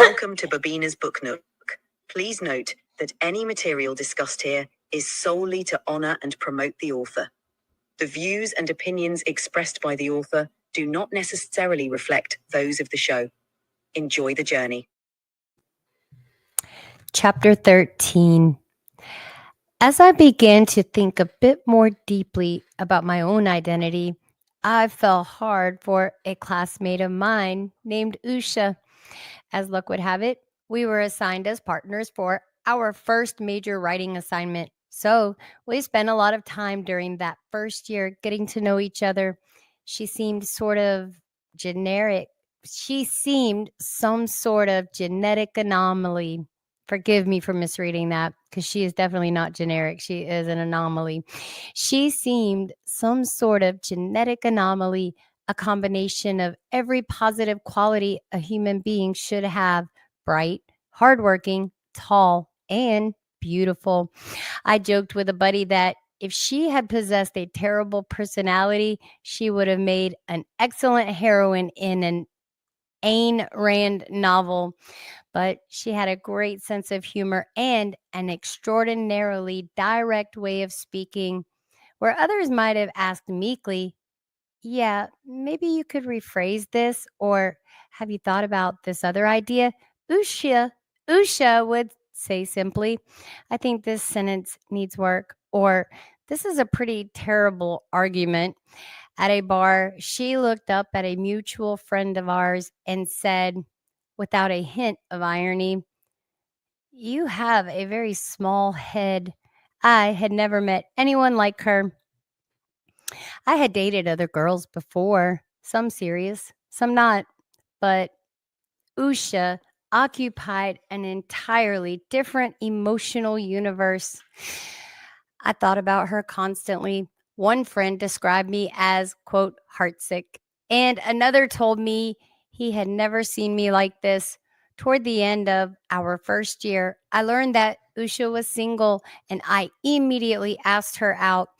Welcome to Bobina's Book Nook. Please note that any material discussed here is solely to honor and promote the author. The views and opinions expressed by the author do not necessarily reflect those of the show. Enjoy the journey. Chapter 13. As I began to think a bit more deeply about my own identity, I fell hard for a classmate of mine named Usha. As luck would have it, we were assigned as partners for our first major writing assignment. So we spent a lot of time during that first year getting to know each other. She seemed sort of generic. She seemed some sort of genetic anomaly. Forgive me for misreading that because she is definitely not generic. She is an anomaly. She seemed some sort of genetic anomaly, a combination of every positive quality a human being should have: bright, hardworking, tall, and beautiful. I joked with a buddy that if she had possessed a terrible personality, she would have made an excellent heroine in an Ayn Rand novel. But she had a great sense of humor and an extraordinarily direct way of speaking. Where others might have asked meekly, "Yeah, maybe you could rephrase this," or "Have you thought about this other idea?" Usha would say simply, "I think this sentence needs work," or "This is a pretty terrible argument." At a bar, she looked up at a mutual friend of ours and said, without a hint of irony, "You have a very small head." I had never met anyone like her. I had dated other girls before, some serious, some not, but Usha occupied an entirely different emotional universe. I thought about her constantly. One friend described me as, quote, heartsick, and another told me he had never seen me like this. Toward the end of our first year, I learned that Usha was single, and I immediately asked her out.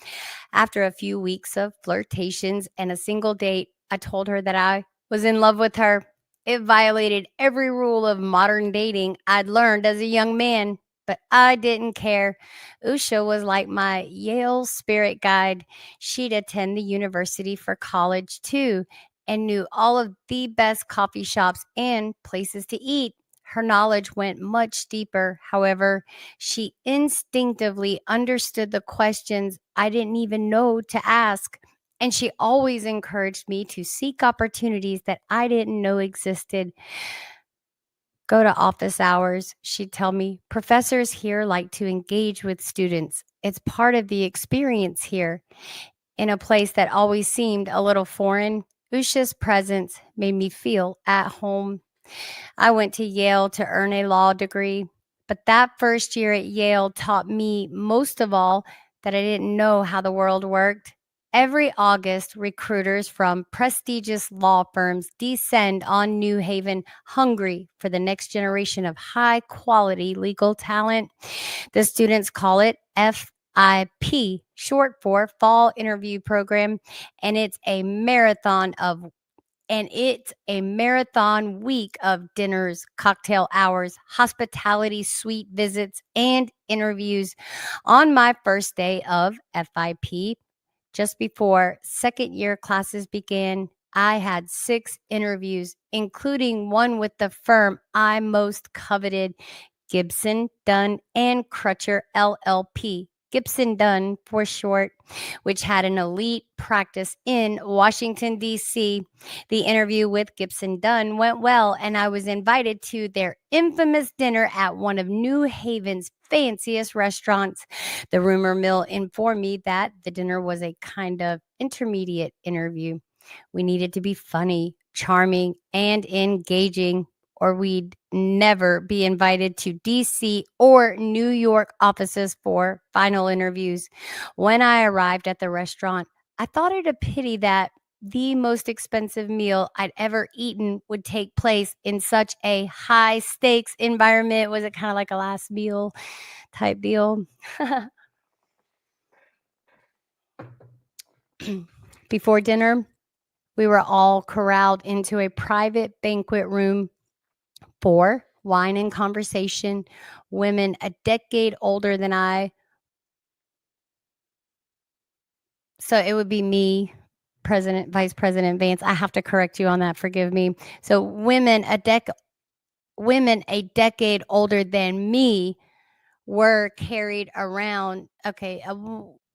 After a few weeks of flirtations and a single date, I told her that I was in love with her. It violated every rule of modern dating I'd learned as a young man, but I didn't care. Usha was like my Yale spirit guide. She'd attend the university for college too and knew all of the best coffee shops and places to eat. Her knowledge went much deeper. However, she instinctively understood the questions I didn't even know to ask. And she always encouraged me to seek opportunities that I didn't know existed. Go to office hours, she'd tell me. Professors here like to engage with students. It's part of the experience here. In a place that always seemed a little foreign, Usha's presence made me feel at home. I went to Yale to earn a law degree, but that first year at Yale taught me most of all that I didn't know how the world worked. Every August, recruiters from prestigious law firms descend on New Haven hungry for the next generation of high-quality legal talent. The students call it FIP, short for Fall Interview Program, and it's a marathon week of dinners, cocktail hours, hospitality suite visits, and interviews. On my first day of FIP, just before second year classes began, I had 6 interviews, including one with the firm I most coveted, Gibson, Dunn, and Crutcher LLP, Gibson Dunn for short, which had an elite practice in Washington, D.C. The interview with Gibson Dunn went well, and I was invited to their infamous dinner at one of New Haven's fanciest restaurants. The rumor mill informed me that the dinner was a kind of intermediate interview. We needed to be funny, charming, and engaging, or we'd never be invited to DC or New York offices for final interviews. When I arrived at the restaurant, I thought it a pity that the most expensive meal I'd ever eaten would take place in such a high stakes environment. Was it kind of like a last meal type deal? Before dinner, we were all corralled into a private banquet room for wine in conversation, women a decade older than I. So it would be me, Vice President Vance. I have to correct you on that. Forgive me. So women a decade older than me were carried around. Okay,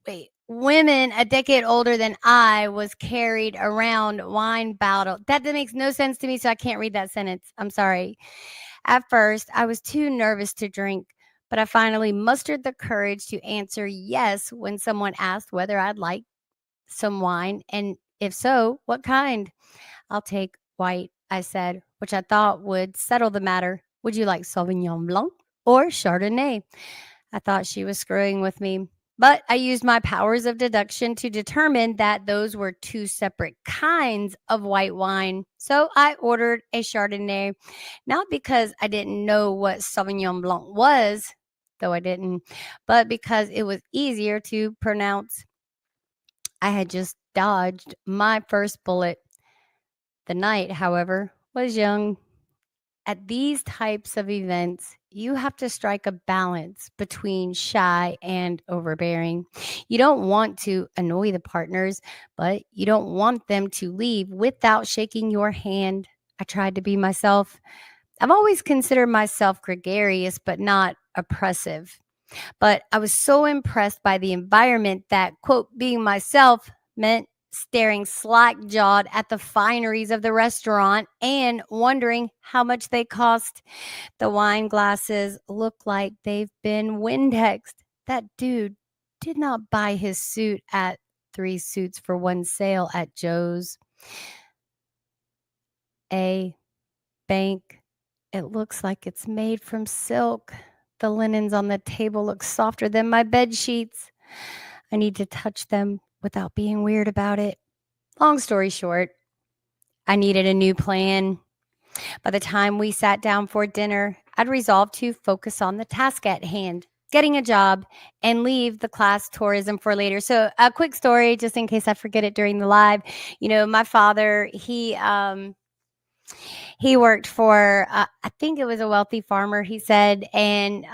wait. Women a decade older than I was carried around wine bottle. That makes no sense to me, so I can't read that sentence. I'm sorry. At first, I was too nervous to drink, but I finally mustered the courage to answer yes when someone asked whether I'd like some wine, and if so, what kind? I'll take white, I said, which I thought would settle the matter. Would you like Sauvignon Blanc or Chardonnay? I thought she was screwing with me, but I used my powers of deduction to determine that those were two separate kinds of white wine. So I ordered a Chardonnay, not because I didn't know what Sauvignon Blanc was, though I didn't, but because it was easier to pronounce. I had just dodged my first bullet. The night, however, was young. At these types of events, you have to strike a balance between shy and overbearing. You don't want to annoy the partners, but you don't want them to leave without shaking your hand. I tried to be myself. I've always considered myself gregarious, but not oppressive. But I was so impressed by the environment that, quote, being myself meant staring slack jawed at the fineries of the restaurant and wondering how much they cost. The wine glasses look like they've been Windexed. That dude did not buy his suit at 3 suits for 1 sale at Joe's. A bank. It looks like it's made from silk. The linens on the table look softer than my bed sheets. I need to touch them without being weird about it. Long story short, I needed a new plan. By the time we sat down for dinner, I'd resolved to focus on the task at hand, getting a job, and leave the class tourism for later. So, a quick story, just in case I forget it during the live. My father, he worked for, I think it was a wealthy farmer, he said, and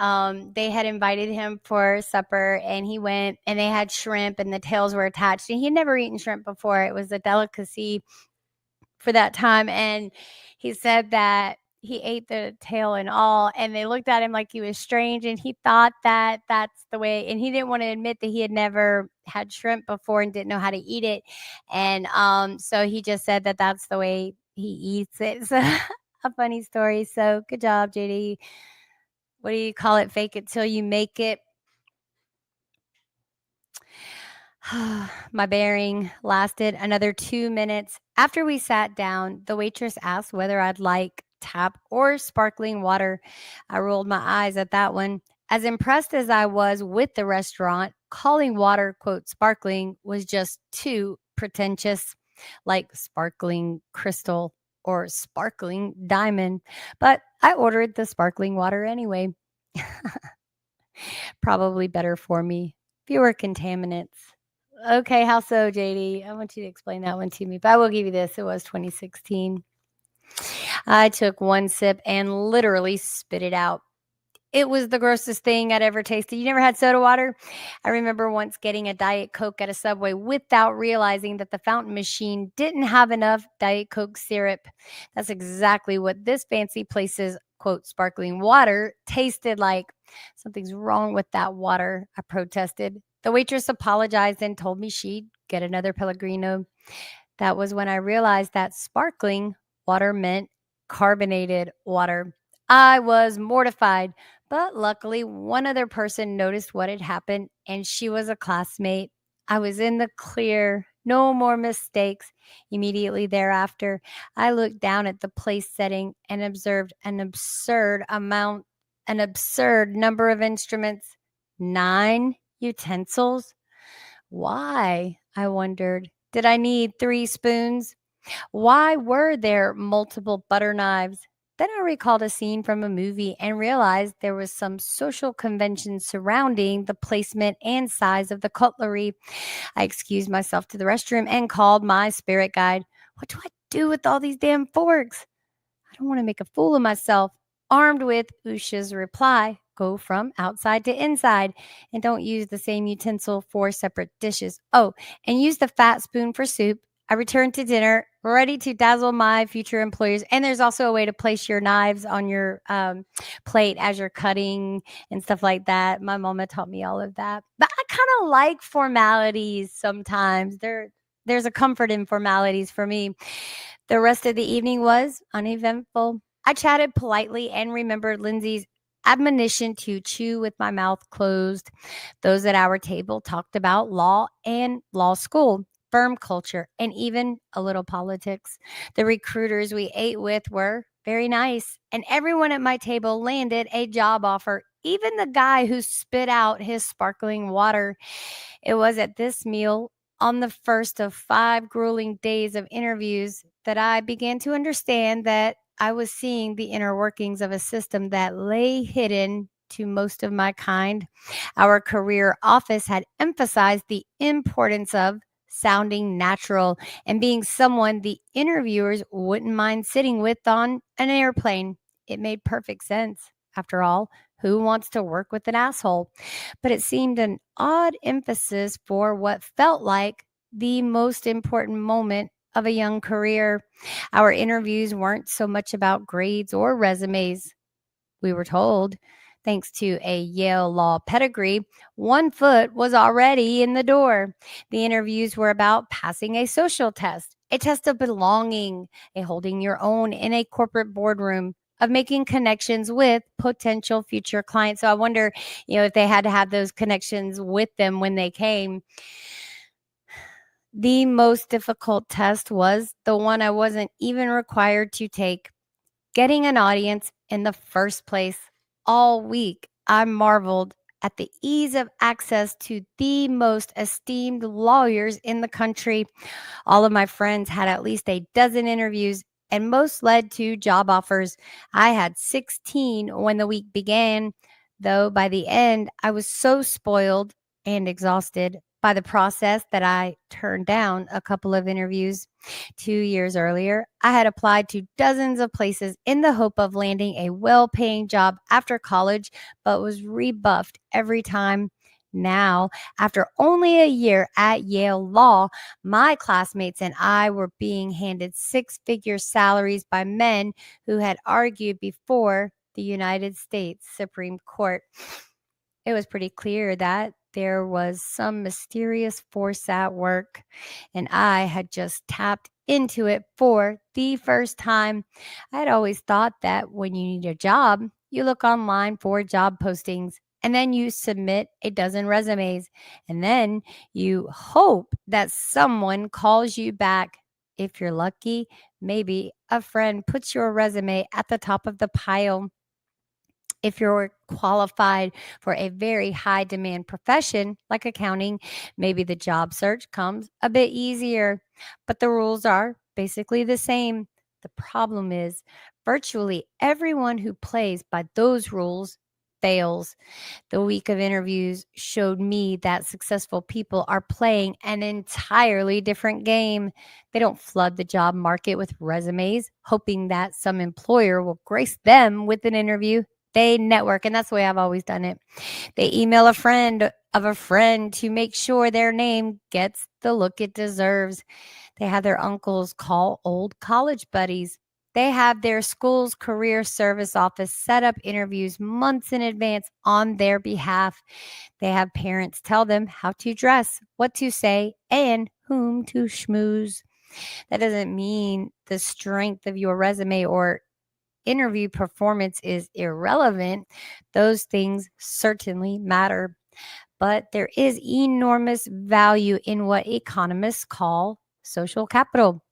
they had invited him for supper, and he went, and they had shrimp, and the tails were attached, and he had never eaten shrimp before. It was a delicacy for that time, and he said that he ate the tail and all, and they looked at him like he was strange, and he thought that that's the way, and he didn't want to admit that he had never had shrimp before and didn't know how to eat it, and so he just said that that's the way he eats it. So a funny story. So good job, JD. What do you call it? Fake it till you make it. My bearing lasted another 2 minutes. After we sat down, the waitress asked whether I'd like tap or sparkling water. I rolled my eyes at that one. As impressed as I was with the restaurant, calling water, quote, sparkling was just too pretentious, like sparkling crystal or sparkling diamond. But I ordered the sparkling water anyway. Probably better for me. Fewer contaminants. Okay, how so, JD? I want you to explain that one to me, but I will give you this. It was 2016. I took one sip and literally spit it out. It was the grossest thing I'd ever tasted. You never had soda water? I remember once getting a Diet Coke at a Subway without realizing that the fountain machine didn't have enough Diet Coke syrup. That's exactly what this fancy place's, quote, sparkling water tasted like. Something's wrong with that water, I protested. The waitress apologized and told me she'd get another Pellegrino. That was when I realized that sparkling water meant carbonated water. I was mortified, but luckily one other person noticed what had happened, and she was a classmate. I was in the clear. No more mistakes. Immediately thereafter, I looked down at the place setting and observed an absurd number of instruments. 9 utensils. Why? I wondered. Did I need 3 spoons? Why were there multiple butter knives? Then I recalled a scene from a movie and realized there was some social convention surrounding the placement and size of the cutlery. I excused myself to the restroom and called my spirit guide. What do I do with all these damn forks? I don't want to make a fool of myself. armed with Usha's reply, go from outside to inside and don't use the same utensil for separate dishes. Oh, and use the fat spoon for soup. I returned to dinner ready to dazzle my future employers. And there's also a way to place your knives on your plate as you're cutting and stuff like that. My mama taught me all of that. But I kind of like formalities sometimes. There's a comfort in formalities for me. The rest of the evening was uneventful. I chatted politely and remembered Lindsay's admonition to chew with my mouth closed. Those at our table talked about law and law school, firm culture, and even a little politics. The recruiters we ate with were very nice, and everyone at my table landed a job offer, even the guy who spit out his sparkling water. It was at this meal, on the first of 5 grueling days of interviews, that I began to understand that I was seeing the inner workings of a system that lay hidden to most of my kind. Our career office had emphasized the importance of sounding natural and being someone the interviewers wouldn't mind sitting with on an airplane. It made perfect sense. After all, who wants to work with an asshole? But it seemed an odd emphasis for what felt like the most important moment of a young career. Our interviews weren't so much about grades or resumes, we were told. Thanks to a Yale Law pedigree, one foot was already in the door. The interviews were about passing a social test, a test of belonging, a holding your own in a corporate boardroom, of making connections with potential future clients. So I wonder, if they had to have those connections with them when they came. The most difficult test was the one I wasn't even required to take, getting an audience in the first place. All week, I marveled at the ease of access to the most esteemed lawyers in the country. All of my friends had at least a dozen interviews, and most led to job offers. I had 16 when the week began, though by the end, I was so spoiled and exhausted by the process that I turned down a couple of interviews. 2 years earlier, I had applied to dozens of places in the hope of landing a well paying job after college, but was rebuffed every time. Now, after only a year at Yale Law, my classmates and I were being handed 6-figure salaries by men who had argued before the United States Supreme Court. It was pretty clear that there was some mysterious force at work, and I had just tapped into it for the first time. I had always thought that when you need a job, you look online for job postings, and then you submit a dozen resumes, and then you hope that someone calls you back. If you're lucky, maybe a friend puts your resume at the top of the pile. If you're qualified for a very high demand profession like accounting, maybe the job search comes a bit easier, but the rules are basically the same. The problem is virtually everyone who plays by those rules fails. The week of interviews showed me that successful people are playing an entirely different game. They don't flood the job market with resumes, hoping that some employer will grace them with an interview. They network, and that's the way I've always done it. They email a friend of a friend to make sure their name gets the look it deserves. They have their uncles call old college buddies. They have their school's career service office set up interviews months in advance on their behalf. They have parents tell them how to dress, what to say, and whom to schmooze. That doesn't mean the strength of your resume or interview performance is irrelevant. Those things certainly matter. But there is enormous value in what economists call social capital.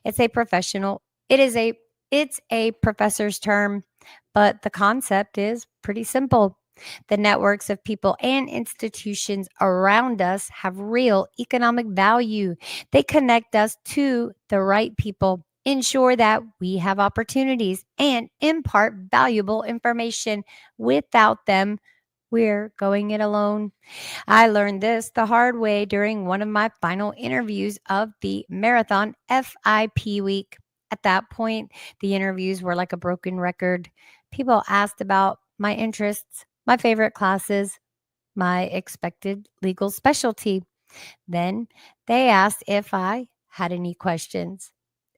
It's a professional, it's a professor's term, but the concept is pretty simple. The networks of people and institutions around us have real economic value. They connect us to the right people, ensure that we have opportunities, and impart valuable information. Without them, we're going it alone. I learned this the hard way during one of my final interviews of the marathon FIP week. At that point, the interviews were like a broken record. People asked about my interests, my favorite classes, my expected legal specialty. Then they asked if I had any questions.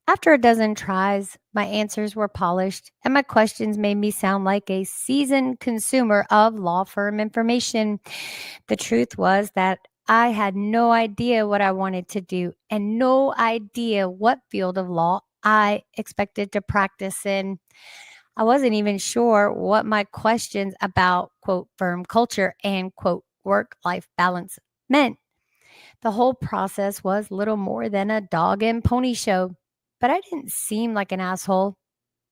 After a dozen tries, my answers were polished, and my questions made me sound like a seasoned consumer of law firm information. The truth was that I had no idea what I wanted to do and no idea what field of law I expected to practice in. I wasn't even sure what my questions about, quote, firm culture and, quote, work life balance meant. The whole process was little more than a dog and pony show, but I didn't seem like an asshole,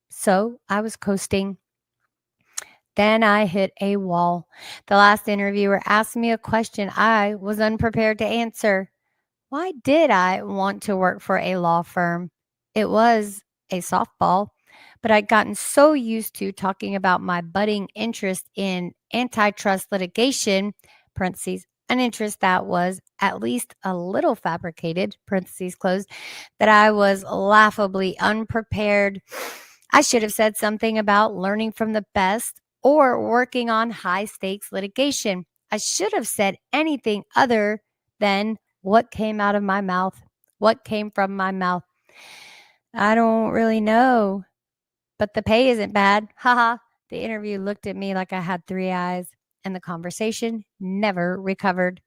so I was coasting. Then I hit a wall. The last interviewer asked me a question I was unprepared to answer. Why did I want to work for a law firm? It was a softball, but I'd gotten so used to talking about my budding interest in antitrust litigation, parentheses, an interest that was at least a little fabricated, parentheses closed, that I was laughably unprepared. I should have said something about learning from the best or working on high stakes litigation. I should have said anything other than what came out of my mouth. What came from my mouth? I don't really know, but the pay isn't bad. Haha. The interview looked at me like I had three eyes, and the conversation never recovered.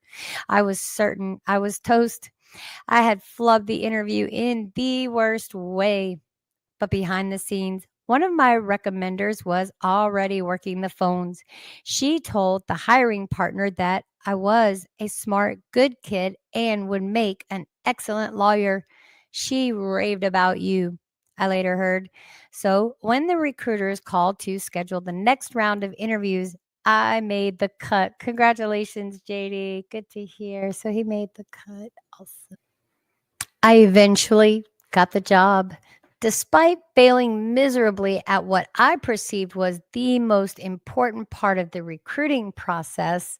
I was certain I was toast. I had flubbed the interview in the worst way. But behind the scenes, one of my recommenders was already working the phones. She told the hiring partner that I was a smart, good kid and would make an excellent lawyer. She raved about you, I later heard. So when the recruiters called to schedule the next round of interviews, I made the cut. Congratulations, JD. Good to hear. So he made the cut also. I eventually got the job. Despite failing miserably at what I perceived was the most important part of the recruiting process,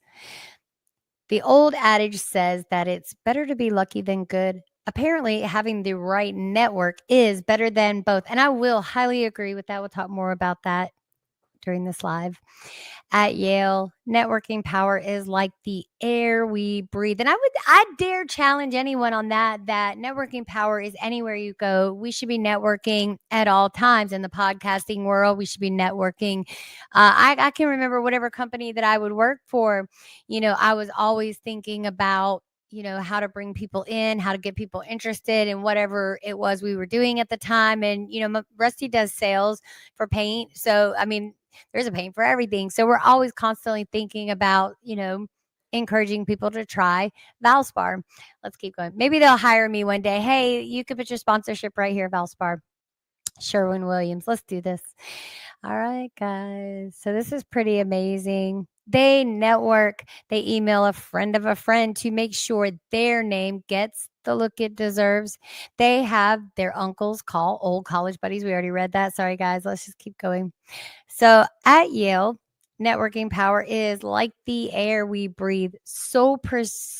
the old adage says that it's better to be lucky than good. Apparently, having the right network is better than both. And I will highly agree with that. We'll talk more about that during this live. At Yale, networking power is like the air we breathe. And I dare challenge anyone on that networking power is anywhere you go. We should be networking at all times in the podcasting world. We should be networking. I can remember whatever company that I would work for, I was always thinking about how to bring people in, how to get people interested in whatever it was we were doing at the time. And, Rusty does sales for paint. So, I mean, there's a paint for everything. So we're always constantly thinking about, encouraging people to try Valspar. Let's keep going. Maybe they'll hire me one day. Hey, you could put your sponsorship right here, Valspar. Sherwin-Williams. Let's do this. All right, guys. So this is pretty amazing. They network, they email a friend of a friend to make sure their name gets the look it deserves. They have their uncles call old college buddies. We already read that. Sorry, guys. Let's just keep going. So at Yale, networking power is like the air we breathe, so pervasive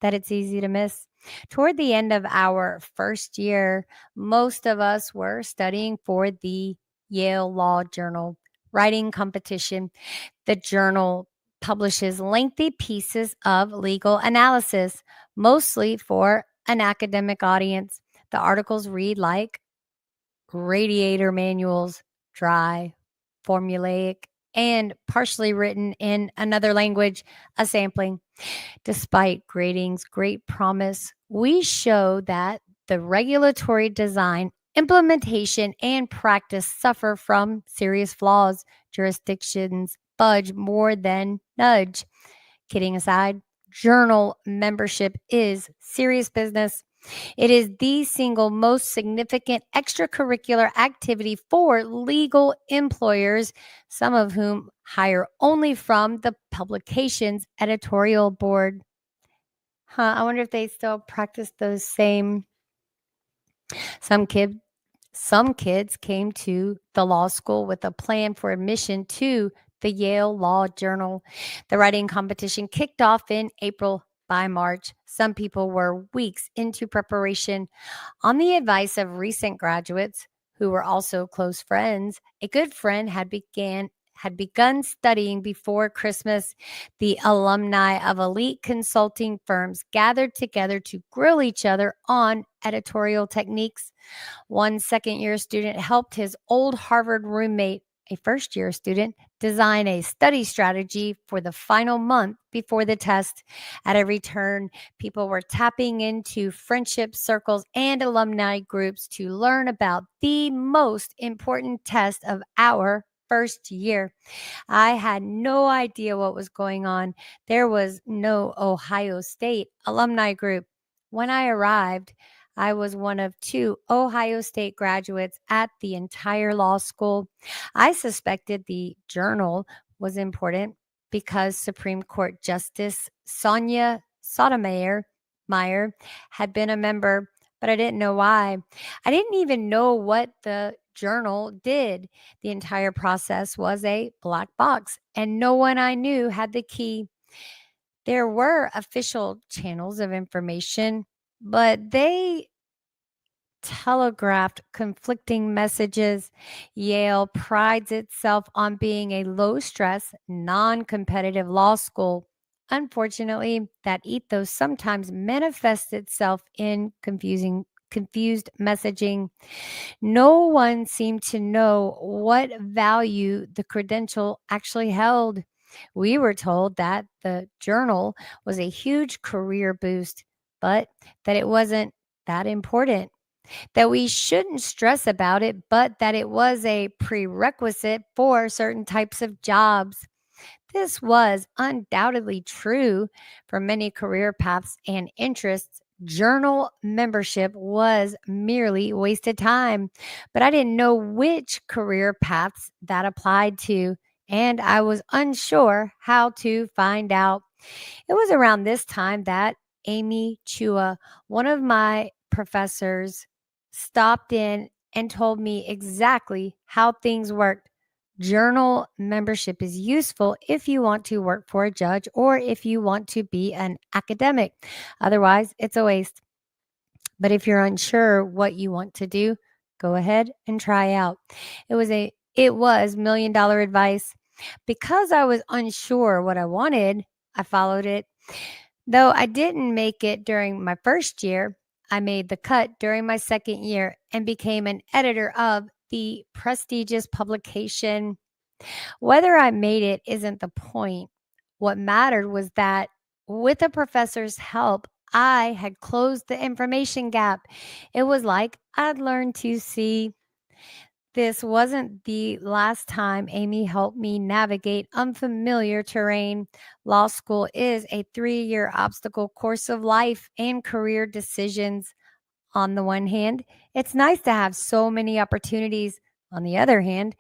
that it's easy to miss. Toward the end of our first year, most of us were studying for the Yale Law Journal writing competition. The journal publishes lengthy pieces of legal analysis, mostly for an academic audience. The articles read like radiator manuals, dry, formulaic, and partially written in another language, a sampling. Despite grading's great promise, we show that the regulatory design, implementation, and practice suffer from serious flaws. Jurisdictions fudge more than nudge. Kidding aside, journal membership is serious business. It is the single most significant extracurricular activity for legal employers, some of whom hire only from the publication's editorial board. I wonder if they still practice those same. Some kids came to the law school with a plan for admission to the Yale Law Journal. The writing competition kicked off in April. By March, some people were weeks into preparation. On the advice of recent graduates who were also close friends. A good friend had begun studying before Christmas. The alumni of elite consulting firms gathered together to grill each other on editorial techniques. One second-year student helped his old Harvard roommate, a first-year student, design a study strategy for the final month before the test. At every turn, people were tapping into friendship circles and alumni groups to learn about the most important test of our first year. I had no idea what was going on. There was no Ohio State alumni group. When I arrived, I was one of two Ohio State graduates at the entire law school. I suspected the journal was important because Supreme Court Justice Sonia Sotomayor had been a member, but I didn't know why. I didn't even know what the journal did. The entire process was a black box, and no one I knew had the key. There were official channels of information, but they telegraphed conflicting messages. Yale prides itself on being a low stress, non competitive law school. Unfortunately, that ethos sometimes manifests itself in confused messaging. No one seemed to know what value the credential actually held. We were told that the journal was a huge career boost, but that it wasn't that important, that we shouldn't stress about it, but that it was a prerequisite for certain types of jobs. This was undoubtedly true for many career paths and interests. Journal membership was merely wasted time, but I didn't know which career paths that applied to, and I was unsure how to find out. It was around this time that Amy Chua, one of my professors, stopped in and told me exactly how things worked. Journal membership is useful if you want to work for a judge or if you want to be an academic. Otherwise, it's a waste. But if you're unsure what you want to do, go ahead and try out. It was $1 million advice. Because I was unsure what I wanted, I followed it. Though I didn't make it during my first year, I made the cut during my second year and became an editor of the prestigious publication. Whether I made it isn't the point. What mattered was that with a professor's help, I had closed the information gap. It was like I'd learned to see. This wasn't the last time Amy helped me navigate unfamiliar terrain. Law school is a 3-year obstacle course of life and career decisions. On the one hand, it's nice to have so many opportunities. On the other hand,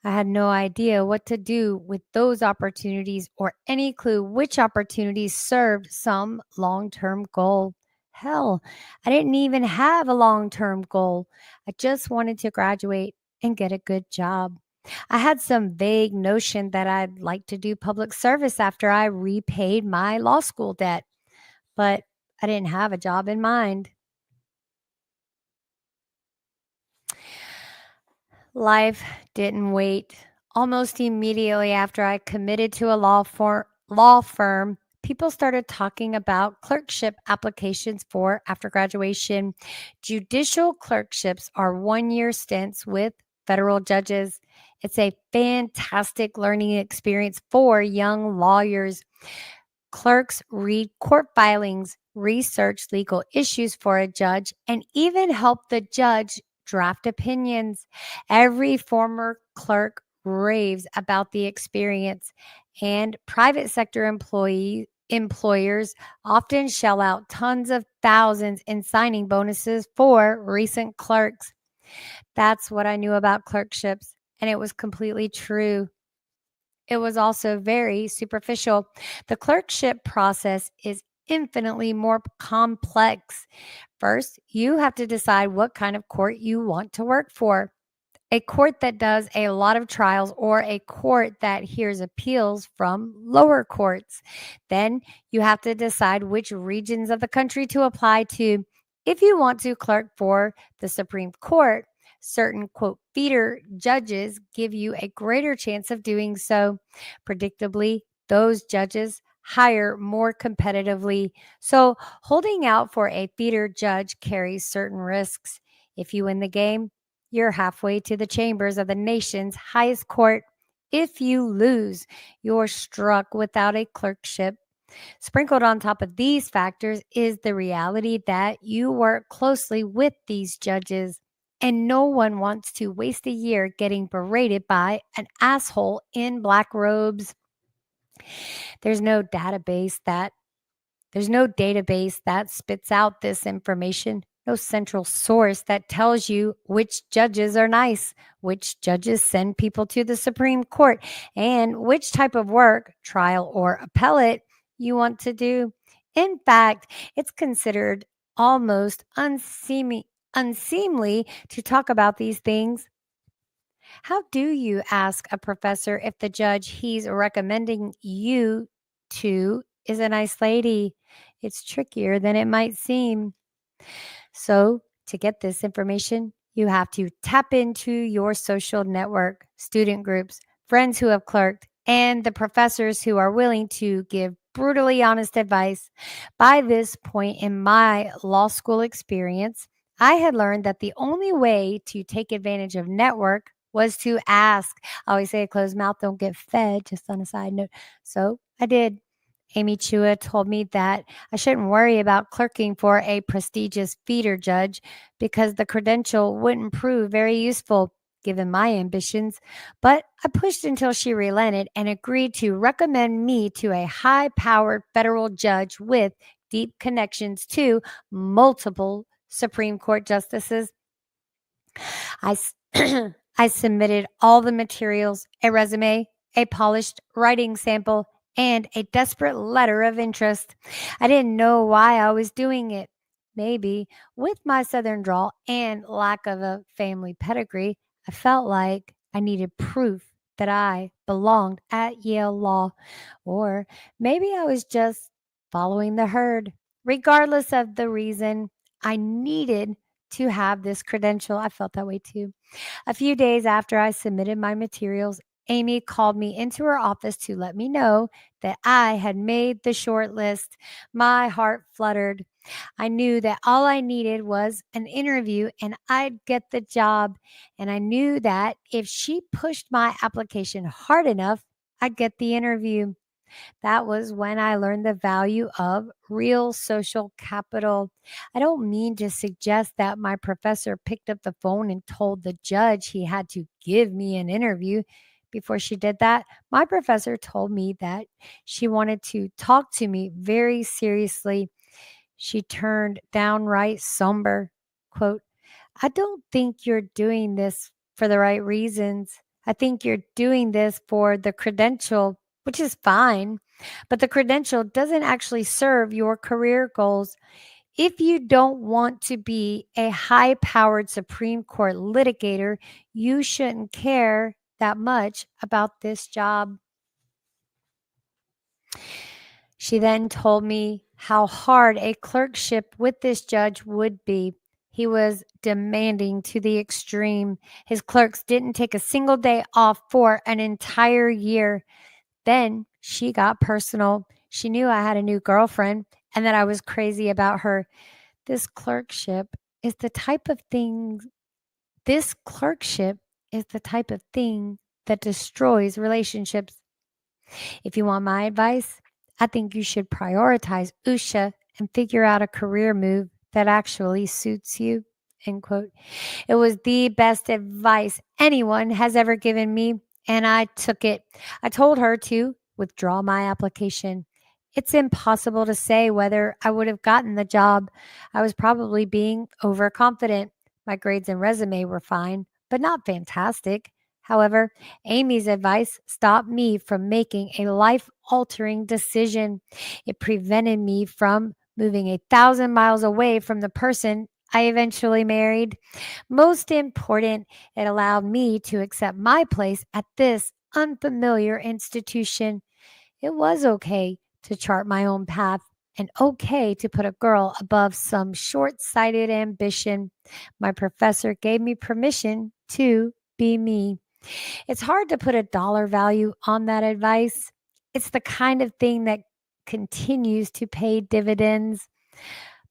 I had no idea what to do with those opportunities or any clue which opportunities served some long term goal. Hell, I didn't even have a long term goal. I just wanted to graduate and get a good job. I had some vague notion that I'd like to do public service after I repaid my law school debt, but I didn't have a job in mind. Life didn't wait. Almost immediately after I committed to a law firm, people started talking about clerkship applications for after graduation. Judicial clerkships are 1-year stints with federal judges. It's a fantastic learning experience for young lawyers. Clerks read court filings, research legal issues for a judge, and even help the judge draft opinions. Every former clerk raves about the experience, and private sector employers often shell out tons of thousands in signing bonuses for recent clerks. That's what I knew about clerkships, and it was completely true. It was also very superficial. The clerkship process is infinitely more complex. First, you have to decide what kind of court you want to work for. A court that does a lot of trials or a court that hears appeals from lower courts. Then you have to decide which regions of the country to apply to. If you want to clerk for the Supreme Court, certain, quote, feeder judges give you a greater chance of doing so. Predictably, those judges hire more competitively. So, holding out for a feeder judge carries certain risks. If you win the game, you're halfway to the chambers of the nation's highest court. If you lose, you're struck without a clerkship. Sprinkled on top of these factors is the reality that you work closely with these judges, and no one wants to waste a year getting berated by an asshole in black robes. There's no database that there's no database that spits out this information, no central source that tells you which judges are nice, which judges send people to the Supreme Court, and which type of work, trial or appellate, you want to do. In fact, it's considered almost unseemly to talk about these things. How do you ask a professor if the judge he's recommending you to is a nice lady? It's trickier than it might seem. So, to get this information, you have to tap into your social network, student groups, friends who have clerked, and the professors who are willing to give brutally honest advice. By this point in my law school experience, I had learned that the only way to take advantage of network was to ask. I always say a closed mouth don't get fed, just on a side note. So I did. Amy Chua told me that I shouldn't worry about clerking for a prestigious feeder judge because the credential wouldn't prove very useful given my ambitions. But I pushed until she relented and agreed to recommend me to a high powered federal judge with deep connections to multiple Supreme Court justices. I, I submitted all the materials, a resume, a polished writing sample, and a desperate letter of interest. I didn't know why I was doing it. Maybe with my Southern drawl and lack of a family pedigree, I felt like I needed proof that I belonged at Yale Law. Or maybe I was just following the herd. Regardless of the reason, I needed to have this credential. I felt that way too. A few days after I submitted my materials, Amy called me into her office to let me know that I had made the short list. My heart fluttered. I knew that all I needed was an interview and I'd get the job. And I knew that if she pushed my application hard enough, I'd get the interview. That was when I learned the value of real social capital. I don't mean to suggest that my professor picked up the phone and told the judge he had to give me an interview. Before she did that, my professor told me that she wanted to talk to me very seriously. She turned downright somber. Quote, I don't think you're doing this for the right reasons. I think you're doing this for the credential, which is fine, but the credential doesn't actually serve your career goals. If you don't want to be a high powered Supreme Court litigator, you shouldn't care that much about this job. She then told me how hard a clerkship with this judge would be. He was demanding to the extreme. His clerks didn't take a single day off for an entire year. Then she got personal. She knew I had a new girlfriend and that I was crazy about her. This clerkship is the type of thing this clerkship is the type of thing that destroys relationships. If you want my advice, I think you should prioritize Usha and figure out a career move that actually suits you. End quote. It was the best advice anyone has ever given me, and I took it. I told her to withdraw my application. It's impossible to say whether I would have gotten the job. I was probably being overconfident. My grades and resume were fine, but not fantastic. However, Amy's advice stopped me from making a life altering decision. It prevented me from moving 1,000 miles away from the person I eventually married. Most important, it allowed me to accept my place at this unfamiliar institution. It was okay to chart my own path. and okay to put a girl above some short sighted ambition. My professor gave me permission to be me. It's hard to put a dollar value on that advice. It's the kind of thing that continues to pay dividends.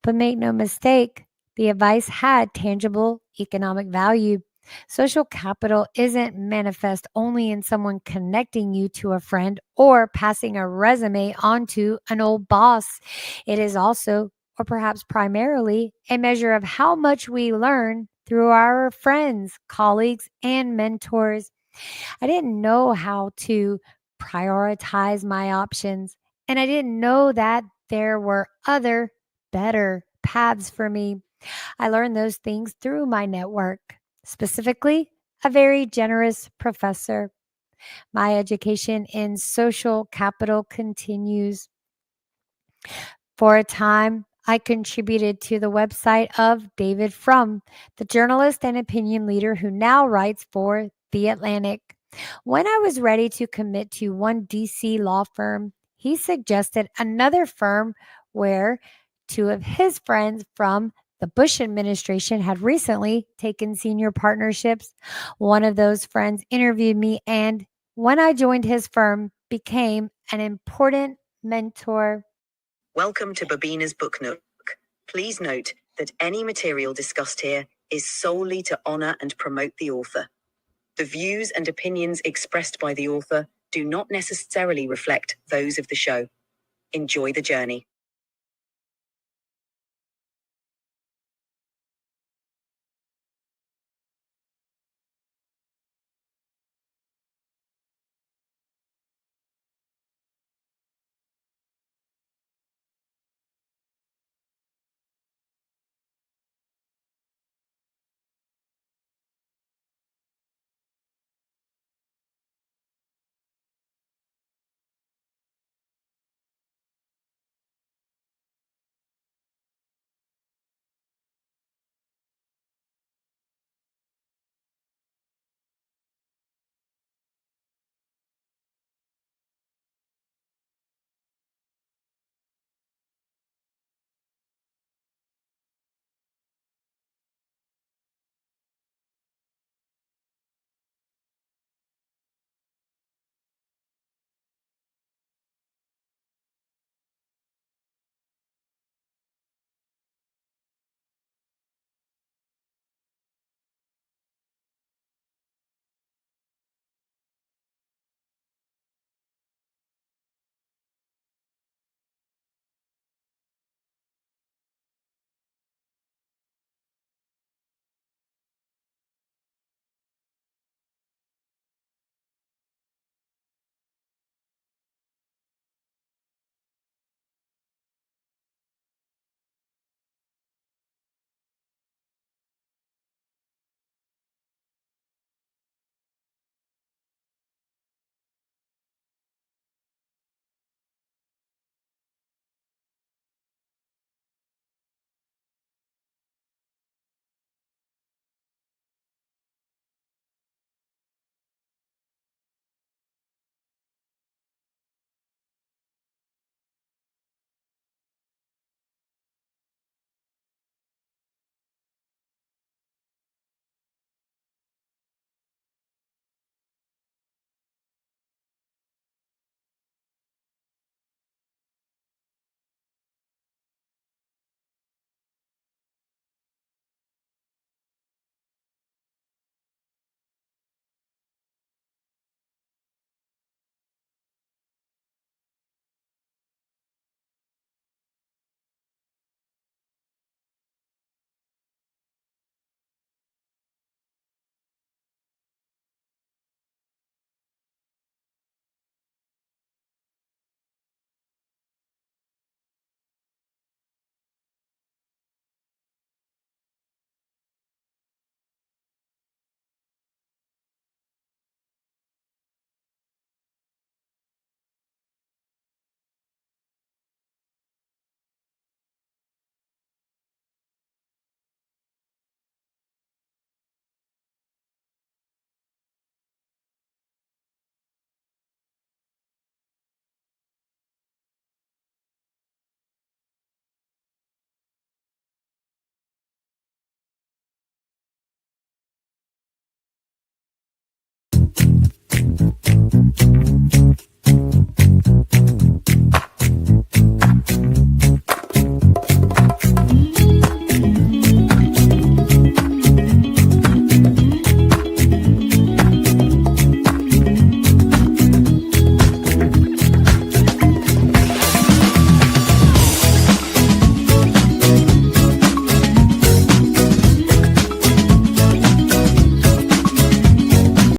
But make no mistake, the advice had tangible economic value. Social capital isn't manifest only in someone connecting you to a friend or passing a resume onto an old boss. It is also, or perhaps primarily, a measure of how much we learn through our friends, colleagues, and mentors. I didn't know how to prioritize my options, and I didn't know that there were other, better paths for me. I learned those things through my network, specifically, a very generous professor. My education in social capital continues. For a time, I contributed to the website of David Frum, the journalist and opinion leader who now writes for The Atlantic. When I was ready to commit to one DC law firm, he suggested another firm where two of his friends from the Bush administration had recently taken senior partnerships. One of those friends interviewed me, and when I joined his firm, became an important mentor. Welcome to Bobina's Book Nook. Please note that any material discussed here is solely to honor and promote the author. The views and opinions expressed by the author do not necessarily reflect those of the show. Enjoy the journey.